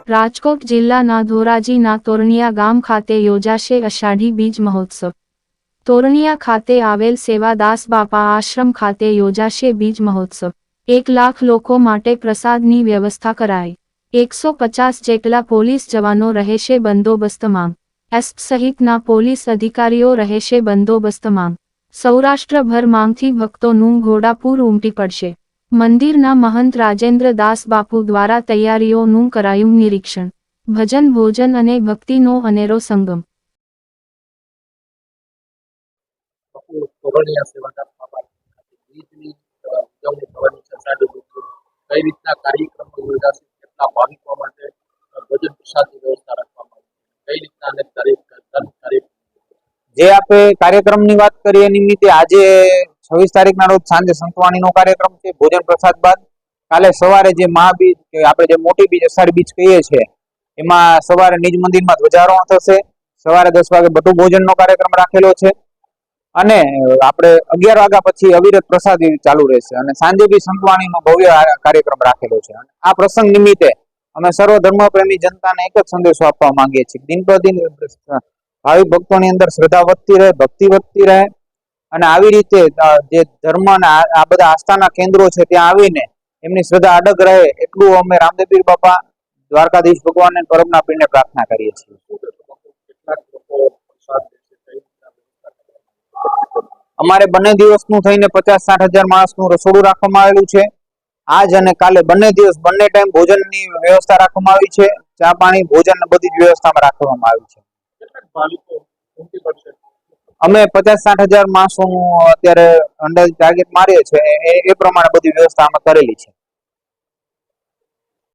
રાજકોટ જિલ્લાના ધોરાજીના તોરણિયા ગામ ખાતે યોજાશે અષાઢી બીજ મહોત્સવ। તોરણિયા ખાતે આવેલ સેવાદાસ બાપા આશ્રમ ખાતે યોજાશે બીજ મહોત્સવ। 1 લાખ લોકો માટે પ્રસાદની વ્યવસ્થા કરાઈ। 150 જેટલા પોલીસ જવાનો રહેશે બંદોબસ્તમાં। એસપી સહિતના પોલીસ અધિકારીઓ રહેશે બંદોબસ્તમાં। સૌરાષ્ટ્રભર માંગથી ભક્તોનું ઘોડાપૂર ઉમટી પડશે। મંદિરના મહંત રાજેન્દ્ર દાસ બાપુ દ્વારા તૈયારીઓનું કરાયું નિરીક્ષણ। ભજન ભોજન અને ભક્તિનો અનેરો સંગમ। જે આપે કાર્યક્રમની વાત કરીએ નિમિત્તે આજે 26 તારીખના રોજ સાંજે સંતવાણીનો કાર્યક્રમ છે। ભોજન પ્રસાદ બાદ કાલે સવારે જે મહાબીજ કે આપણે જે મોટી બીજ અષાઢી બીજ કહીએ છીએ એમાં સવારે નિજ મંદિરમાં ધ્વજારોહણ થશે। સવારે 10 વાગે બટુ ભોજનનો કાર્યક્રમ રાખેલો છે અને આપણે 11 વાગ્યા પછી અવિરત પ્રસાદી ચાલુ રહેશે અને સાંજે બી સંતવાણીનો ભવ્ય કાર્યક્રમ રાખેલો છે। આ પ્રસંગ નિમિત્તે અમે સર્વ ધર્મ પ્રેમી જનતાને એક જ સંદેશો આપવા માંગીએ છીએ। દિન પ્રતિદિન ભાવિક ભક્તોની અંદર શ્રદ્ધા વધતી રહે, ભક્તિ વધતી રહે અને આવી રીતે જે ધર્મ અને આ બધા આસ્થાના કેન્દ્રો છે ત્યાં આવીને એમની શ્રદ્ધા અડગ રહે એટલું અમે રામદેવપીર બાપા, દ્વારકાધીશ ભગવાન અને પરમના પીરને પ્રાર્થના કરીએ છીએ। અમારે બંને દિવસનું થઈને 50-60 હજાર માણસનું રસોડું રાખવામાં આવેલું છે। આજ અને કાલે બંને દિવસ બંને ટાઈમ ભોજનની વ્યવસ્થા રાખવામાં આવી છે। ચા પાણી ભોજન બધી જ વ્યવસ્થામાં રાખવામાં આવી છે। અમે 50-60 હજાર માણસોનું અત્યારે અંદાજ ટાર્ગેટ મારીએ છીએ, એ પ્રમાણે બધી વ્યવસ્થા અમે કરેલી છે।